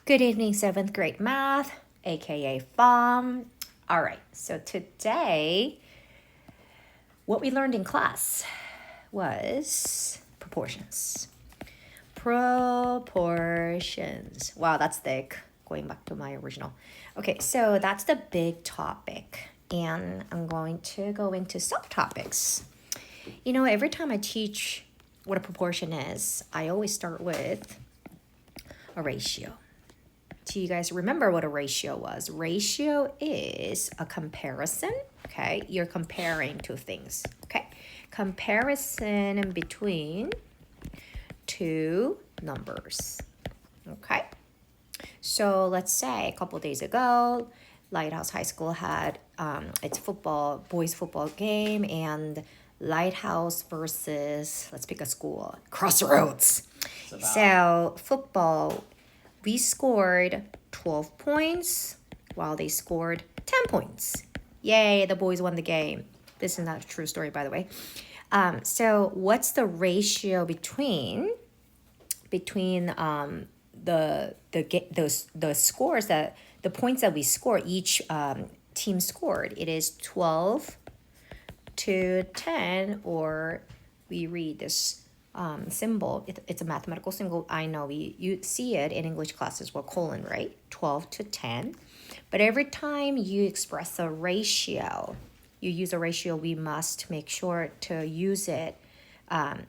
Good evening, 7th grade math, aka FOM. All right, so today, what we learned in class was proportions. Proportions. Wow, that's thick. Going back to my original. Okay, so that's the big topic, and I'm going to go into subtopics. You know, every time I teach what a proportion is, I always start with a ratio. Do you guys remember what a ratio was? Ratio is a comparison, okay? You're comparing two things, okay? Comparison between two numbers, okay? So let's say a couple days ago, Lighthouse High School had its boys football game, and Lighthouse versus, let's pick a school, Crossroads. So football, we scored 12 points while they scored 10 points. Yay, the boys won the game. This is not a true story, by the way. So what's the ratio between the scores, that the points that we score, each team scored? It is 12 to 10, or we read this symbol. It's a mathematical symbol. I know you see it in English classes, well, colon, right? 12 to 10. But every time you express a ratio, you use a ratio, we must make sure to use it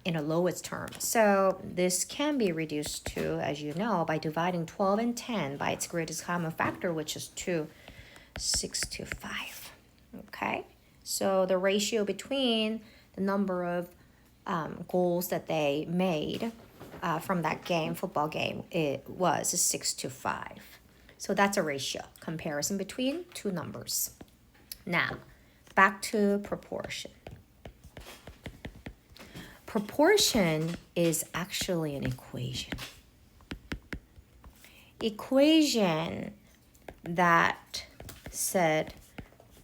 in a lowest term. So this can be reduced to, as you know, by dividing 12 and 10 by its greatest common factor, which is 2, 6 to 5. Okay? So the ratio between the number of goals that they made from that game, football game, it was 6 to 5. So that's a ratio, comparison between two numbers. Now, back to proportion. Proportion is actually an equation. Equation that said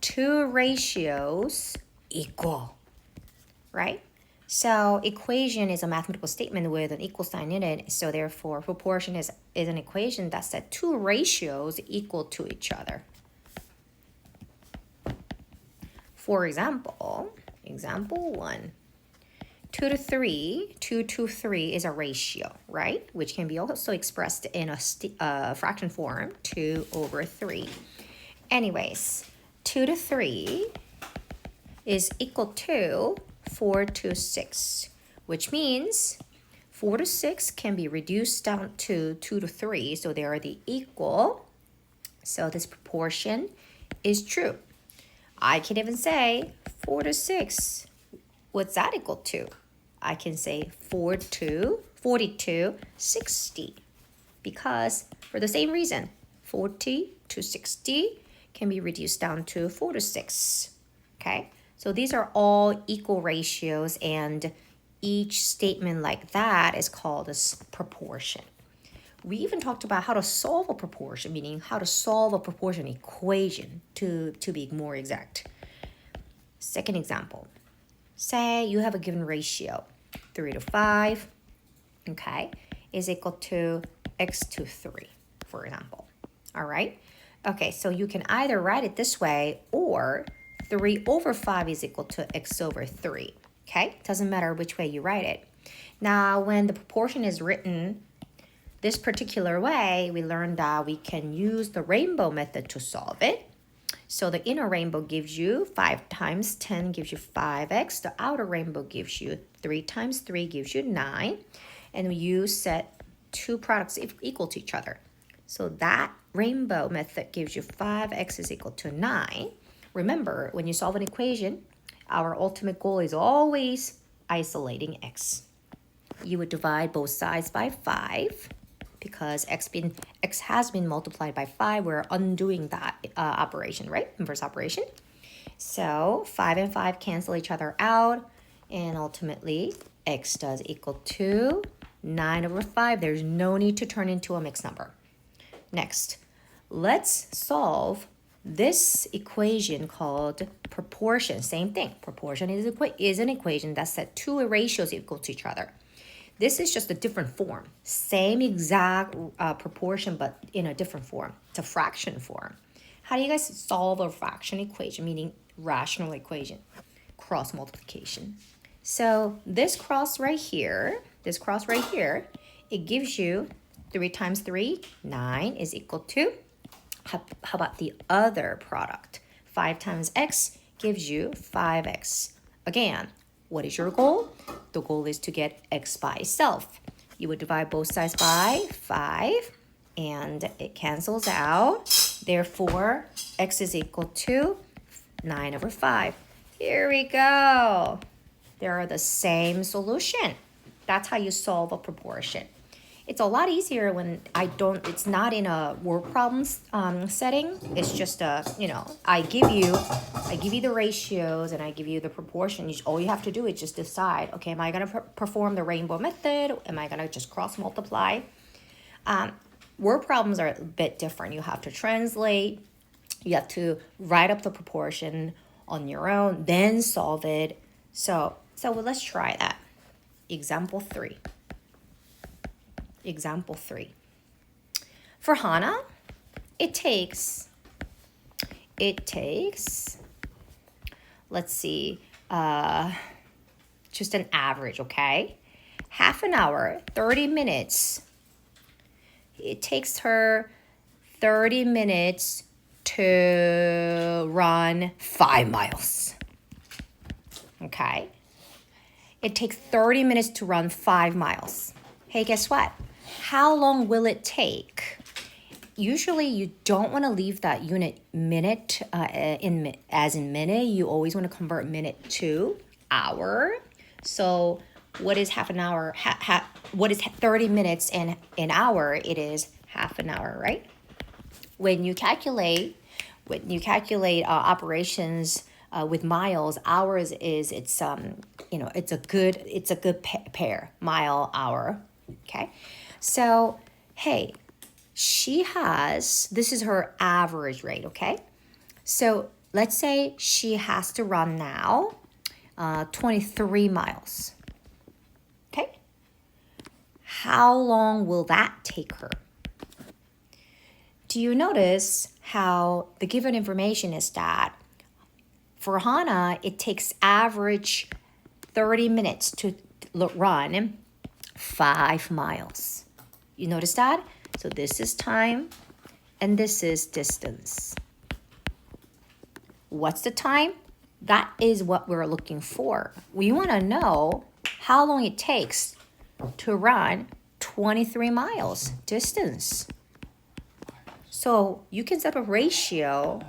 two ratios equal, right? So equation is a mathematical statement with an equal sign in it. So therefore, proportion is an equation that said two ratios equal to each other. For example, example 1. 2 to 3, 2 to 3 is a ratio, right? Which can be also expressed in a fraction form, 2 over 3. Anyways, 2 to 3 is equal to 4 to 6, which means 4 to 6 can be reduced down to 2 to 3, so they are the equal. So this proportion is true. I can even say 4 to 6. What's that equal to? I can say 42, 60. Because for the same reason, 40 to 60 can be reduced down to 4 to 6. Okay? So these are all equal ratios, and each statement like that is called a proportion. We even talked about how to solve a proportion, meaning how to solve a proportion equation, to be more exact. Second example. Say you have a given ratio, 3 to 5, okay, is equal to x to 3, for example. All right? Okay, so you can either write it this way, or 3 over 5 is equal to x over 3. Okay? Doesn't matter which way you write it. Now, when the proportion is written this particular way, we learned that we can use the rainbow method to solve it. So the inner rainbow gives you 5 times 10 gives you 5x. The outer rainbow gives you 3 times 3 gives you 9. And you set two products equal to each other. So that rainbow method gives you 5x is equal to 9. Remember, when you solve an equation, our ultimate goal is always isolating x. You would divide both sides by 5. Because x has been multiplied by 5, we're undoing that operation, right? Inverse operation. So 5 and 5 cancel each other out, and ultimately x does equal to 9 over 5. There's no need to turn into a mixed number. Next, let's solve this equation called proportion. Same thing. Proportion is an equation that set two ratios equal to each other. This is just a different form. Same exact proportion, but in a different form. It's a fraction form. How do you guys solve a fraction equation, meaning rational equation? Cross multiplication. So this cross right here, it gives you 3 times 3, 9 is equal to, how about the other product? 5 times x gives you 5x. Again, what is your goal? The goal is to get x by itself. You would divide both sides by 5, and it cancels out. Therefore, x is equal to 9 over 5. Here we go. They are the same solution. That's how you solve a proportion. It's a lot easier when it's not in a word problems setting. It's just I give you the ratios and I give you the proportions. All you have to do is just decide, okay, am I going to perform the rainbow method? Am I going to just cross multiply? Word problems are a bit different. You have to translate. You have to write up the proportion on your own, then solve it. So let's try that. Example 3. For Hana, it takes, let's see, just an average, okay? Half an hour, 30 minutes. It takes her 30 minutes to run 5 miles. Okay? It takes 30 minutes to run 5 miles. Hey, guess what? How long will it take? Usually you don't want to leave that unit minute as in minute. You always want to convert minute to hour. So what is half an hour? What is 30 minutes and an hour? It is half an hour, right? When you calculate operations with miles, hours is it's a good pair, mile, hour. Okay, so hey, this is her average rate. Okay, so let's say she has to run now 23 miles. Okay, how long will that take her? Do you notice how the given information is that for Hana, it takes average 30 minutes to run 5 miles. You notice that? So this is time and this is distance. What's the time? That is what we're looking for. We want to know how long it takes to run 23 miles distance. So you can set a ratio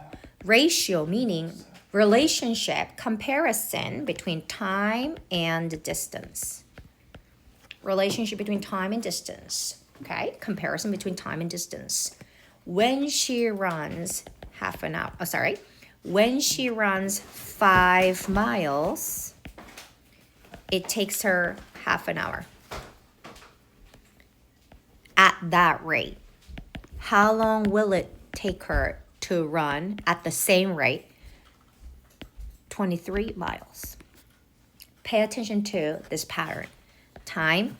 meaning relationship, comparison between time and distance. Relationship between time and distance, okay? Comparison between time and distance. When she runs when she runs 5 miles, it takes her half an hour. At that rate, how long will it take her to run at the same rate? 23 miles. Pay attention to this pattern. Time,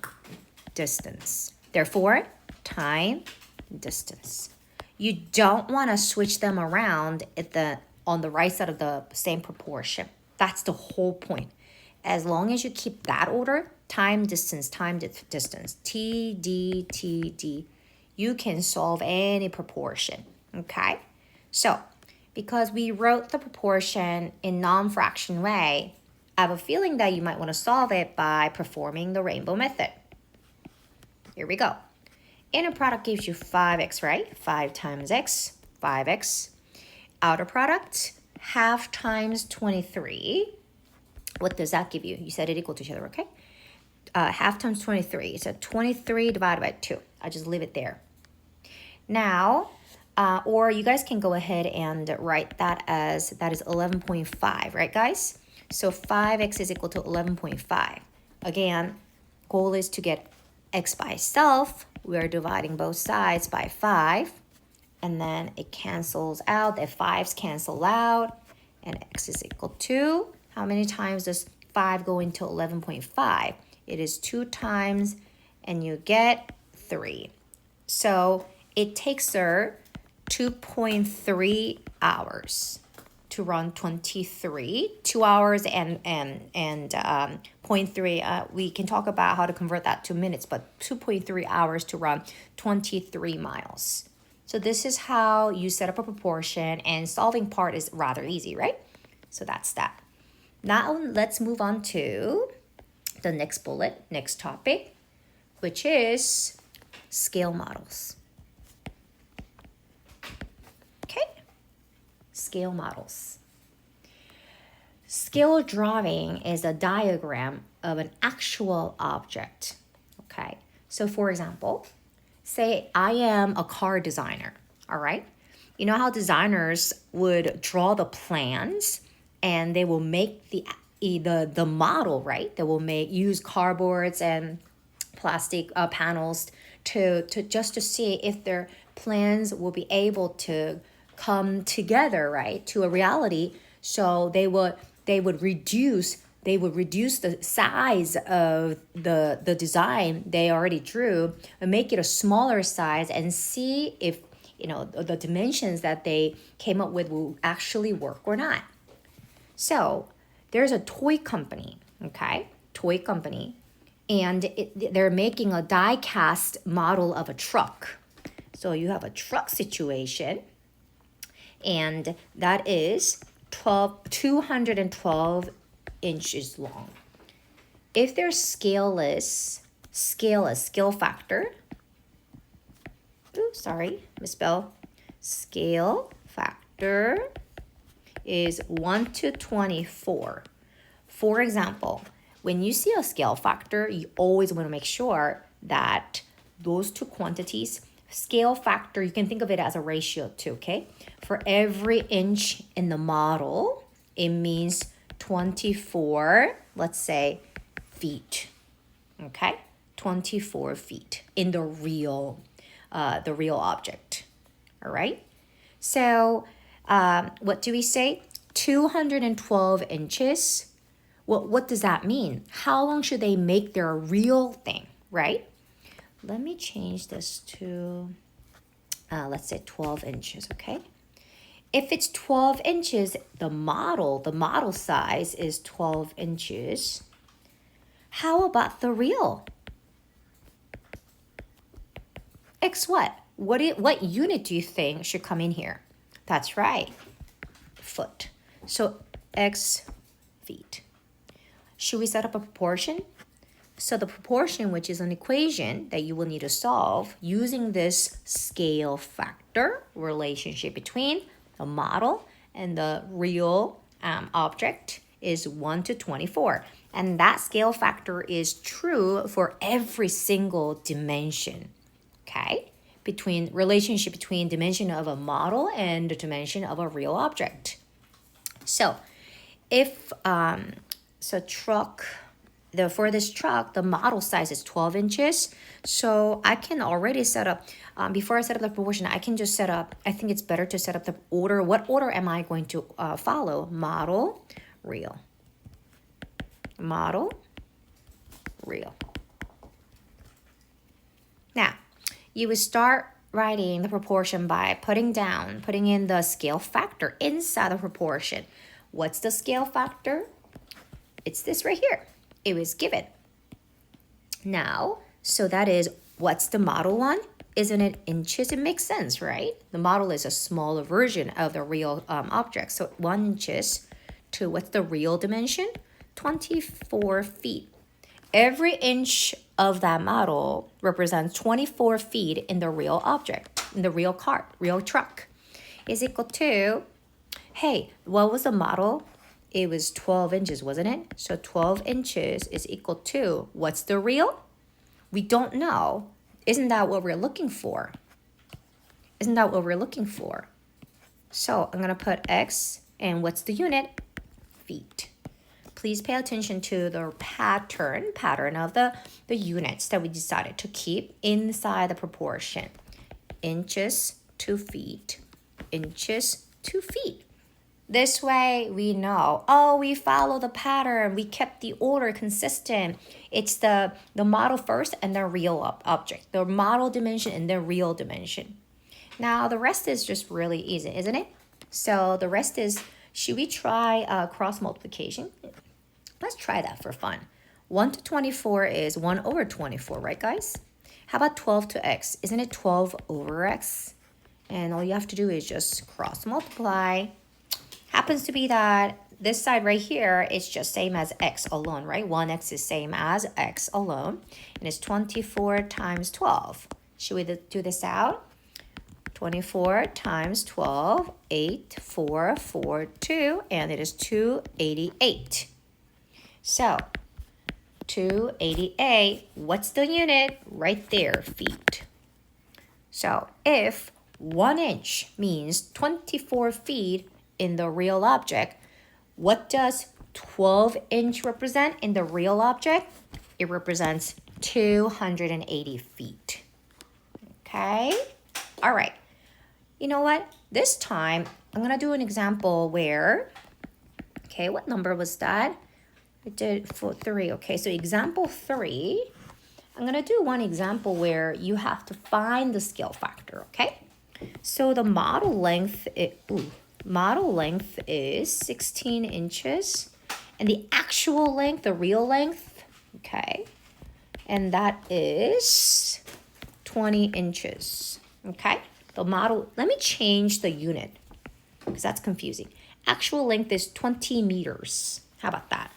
distance. Therefore, time, distance. You don't want to switch them around on the right side of the same proportion. That's the whole point. As long as you keep that order, time, distance, T, D, T, D, you can solve any proportion, okay? So, because we wrote the proportion in non-fraction way, I have a feeling that you might want to solve it by performing the rainbow method. Here we go. Inner product gives you 5x, right? 5 times x, 5x. Outer product, half times 23. What does that give you? You said it equal to each other, okay? Half times 23. So 23 divided by 2. I just leave it there. Now, or you guys can go ahead and write that as, that is 11.5, right guys? So 5x is equal to 11.5. Again, goal is to get x by itself. We're dividing both sides by 5. And then it cancels out. The 5's cancel out. And x is equal to, how many times does 5 go into 11.5? It is 2 times, and you get 3. So it takes her 2.3 hours to run 23. 2 hours and 0.3. We can talk about how to convert that to minutes, but 2.3 hours to run 23 miles. So this is how you set up a proportion, and solving part is rather easy, right? So that's that. Now let's move on to the next bullet, next topic, which is scale models. Okay, scale models. Scale drawing is a diagram of an actual object. Okay, so for example, say I am a car designer, all right? You know how designers would draw the plans and they will make the model, right? They will use cardboards and plastic panels to just to see if their plans will be able to come together, right, to a reality. So they would reduce the size of the design they already drew and make it a smaller size and see if the dimensions that they came up with will actually work or not. So there's a toy company, okay? Toy company. And they're making a die-cast model of a truck. So you have a truck situation. And that is 212 inches long. If their scale factor, misspell. Scale factor is 1 to 24. For example, when you see a scale factor, you always want to make sure that those two quantities, scale factor, you can think of it as a ratio too, okay? For every inch in the model, it means 24, let's say, feet, okay? 24 feet in the real object, all right? So what do we say? 212 inches. What does that mean? How long should they make their real thing, right? Let me change this to, let's say 12 inches, okay? If it's 12 inches, the model size is 12 inches. How about the real? X what? What unit do you think should come in here? That's right, foot. So X feet. Should we set up a proportion? So the proportion, which is an equation that you will need to solve using this scale factor relationship between the model and the real object, is 1 to 24. And that scale factor is true for every single dimension, okay? Relationship between dimension of a model and the dimension of a real object. So if for this truck, the model size is 12 inches. So I can already set up, before I set up the proportion, I can just set up, I think it's better to set up the order. What order am I going to follow? Model, real. Model, real. Now, you would start writing the proportion by putting in the scale factor inside the proportion. What's the scale factor? It's this right here. It was given. Now, so that is, what's the model one? Isn't it inches? It makes sense, right? The model is a smaller version of the real object. So 1 inches to what's the real dimension? 24 feet. Every inch of that model represents 24 feet in the real object, in the real cart, real truck, is equal to, hey, what was the model? It was 12 inches, wasn't it? So 12 inches is equal to, what's the real? We don't know. Isn't that what we're looking for? Isn't that what we're looking for? So I'm going to put X, and what's the unit? Feet. Please pay attention to the pattern of the units that we decided to keep inside the proportion. Inches to feet. Inches to feet. This way we know, oh, we follow the pattern, we kept the order consistent. It's the model first and the real object, the model dimension and the real dimension. Now the rest is just really easy, isn't it? So the rest is, should we try cross multiplication? Let's try that for fun. 1 to 24 is 1 over 24, right guys? How about 12 to x? Isn't it 12 over x? And all you have to do is just cross multiply. Happens to be that this side right here is just same as x alone, right? 1x is same as x alone. And it's 24 times 12. Should we do this out? 24 times 12, 8, 4, 4, 2, and it is 288. So 288, what's the unit? Right there, feet. So if 1 inch means 24 feet in the real object, what does 12-inch represent in the real object? It represents 280 feet. Okay? All right. You know what? This time, I'm going to do an example where, okay, what number was that? I did for 3. Okay, so example 3, I'm going to do one example where you have to find the scale factor, okay? So the model length, is 16 inches. And the actual length, the real length, okay, and that is 20 inches, okay? The model, let me change the unit because that's confusing. Actual length is 20 meters. How about that?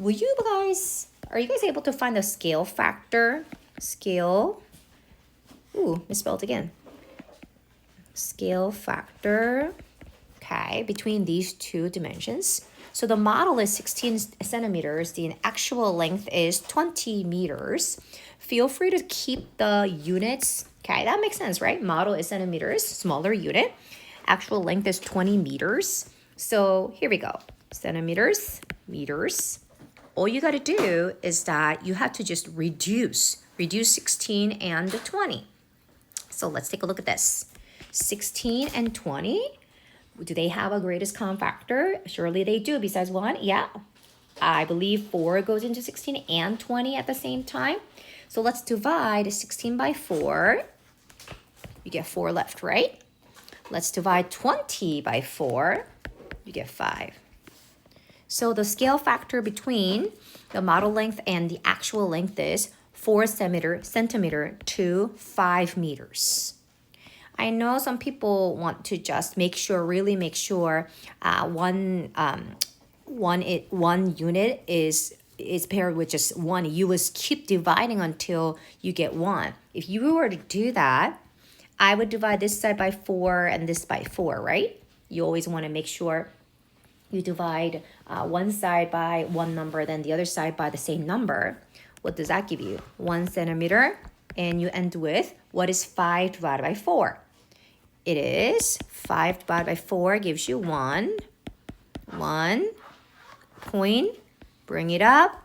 Are you guys able to find the scale factor? Misspelled again. Scale factor, okay, between these two dimensions. So the model is 16 centimeters. The actual length is 20 meters. Feel free to keep the units. Okay, that makes sense, right? Model is centimeters, smaller unit. Actual length is 20 meters. So here we go. Centimeters, meters. All you got to do is that you have to just reduce 16 and 20. So let's take a look at this. 16 and 20. Do they have a greatest common factor? Surely they do, besides 1. Yeah, I believe 4 goes into 16 and 20 at the same time. So let's divide 16 by 4. You get 4 left, right? Let's divide 20 by 4. You get 5. So the scale factor between the model length and the actual length is 4 centimeter to 5 meters. I know some people want to just really make sure one unit is paired with just 1. You will keep dividing until you get 1. If you were to do that, I would divide this side by 4 and this by 4, right? You always want to make sure you divide one side by one number, then the other side by the same number. What does that give you? 1 centimeter, and you end with, what is 5 divided by 4? It is 5 divided by 4 gives you 1. 1 point, bring it up,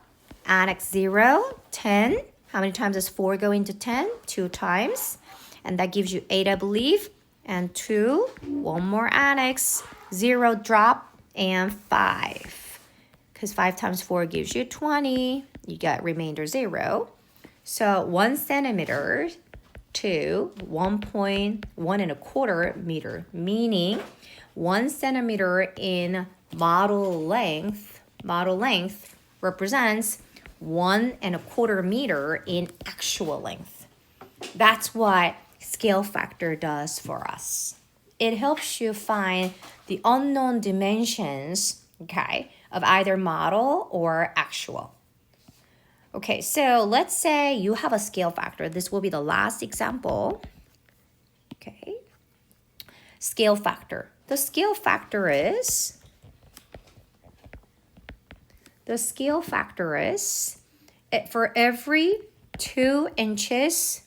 annex 0, 10. How many times does 4 go into 10? 2 times. And that gives you 8, I believe. And 2, one more annex, 0 drop, and 5. Because 5 times 4 gives you 20. You got remainder 0. So 1 centimeter to 1.125 meter, meaning 1 centimeter in model length represents 1.25 meter in actual length. That's what scale factor does for us. It helps you find the unknown dimensions, okay, of either model or actual. Okay, so let's say you have a scale factor. This will be the last example. Okay, scale factor. The scale factor is for every 2 inches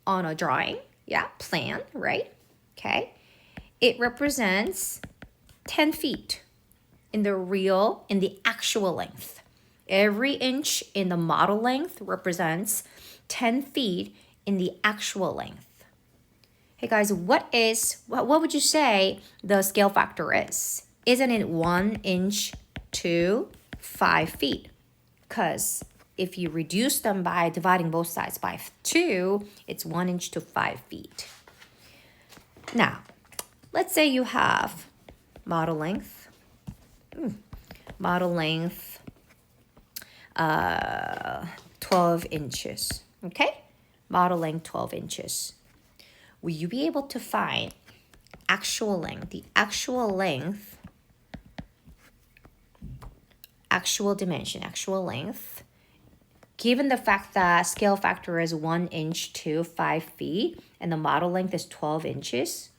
on a drawing, plan, right? Okay, it represents 10 feet in the actual length. Every inch in the model length represents 10 feet in the actual length. Hey guys, what would you say the scale factor is? Isn't it 1 inch to 5 feet? Because if you reduce them by dividing both sides by 2, it's 1 inch to 5 feet. Now, let's say you have model length, 12 inches, okay? Model length 12 inches. Will you be able to find actual length, the actual length, actual dimension, actual length, given the fact that scale factor is 1 inch to 5 feet and the model length is 12 inches,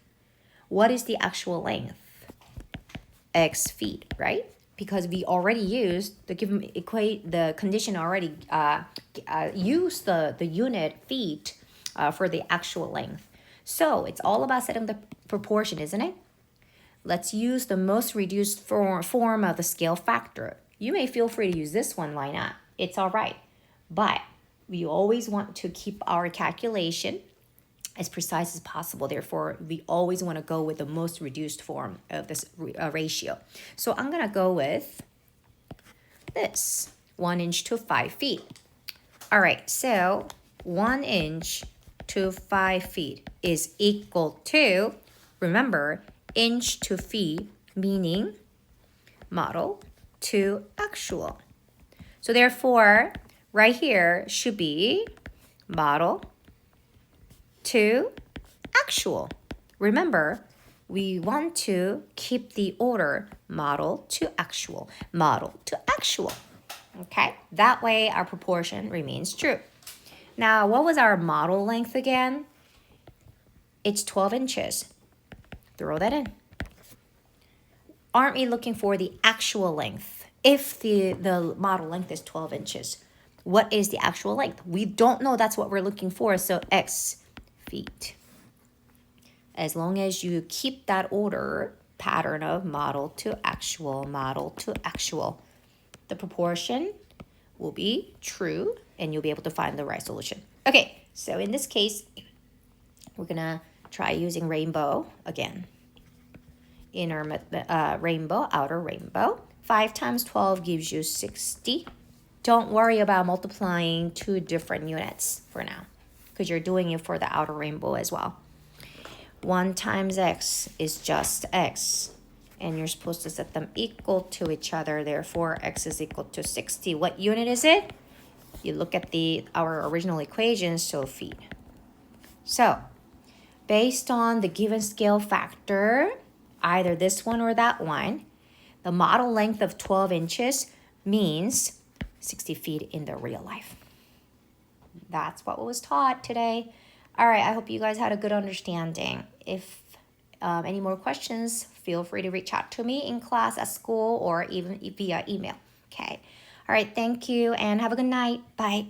what is the actual length? X feet, right? Because we already used the given the condition already used the unit feet for the actual length. So it's all about setting the proportion, isn't it? Let's use the most reduced form of the scale factor. You may feel free to use this one, why not? It's all right. But we always want to keep our calculation as precise as possible. Therefore, we always want to go with the most reduced form of this ratio. So I'm going to go with this, 1 inch to 5 feet. All right, so 1 inch to 5 feet is equal to, remember, inch to feet, meaning model to actual. So therefore, right here should be model to actual. Remember, we want to keep the order model to actual, model to actual. Okay, that way our proportion remains true. Now, what was our model length again? It's 12 inches. Throw that in. Aren't we looking for the actual length? If the model length is 12 inches, what is the actual length? We don't know, that's what we're looking for, so X feet. As long as you keep that order pattern of model to actual, the proportion will be true and you'll be able to find the right solution. Okay, so in this case, we're gonna try using rainbow again. Inner rainbow, outer rainbow. 5 times 12 gives you 60. Don't worry about multiplying 2 different units for now, because you're doing it for the outer rainbow as well. 1 times x is just x, and you're supposed to set them equal to each other. Therefore, x is equal to 60. What unit is it? You look at our original equation, so feet. So, based on the given scale factor, either this one or that one, the model length of 12 inches means 60 feet in the real life. That's what was taught today. All right, I hope you guys had a good understanding. If any more questions, feel free to reach out to me in class, at school, or even via email. Okay. All right, thank you, and have a good night. Bye.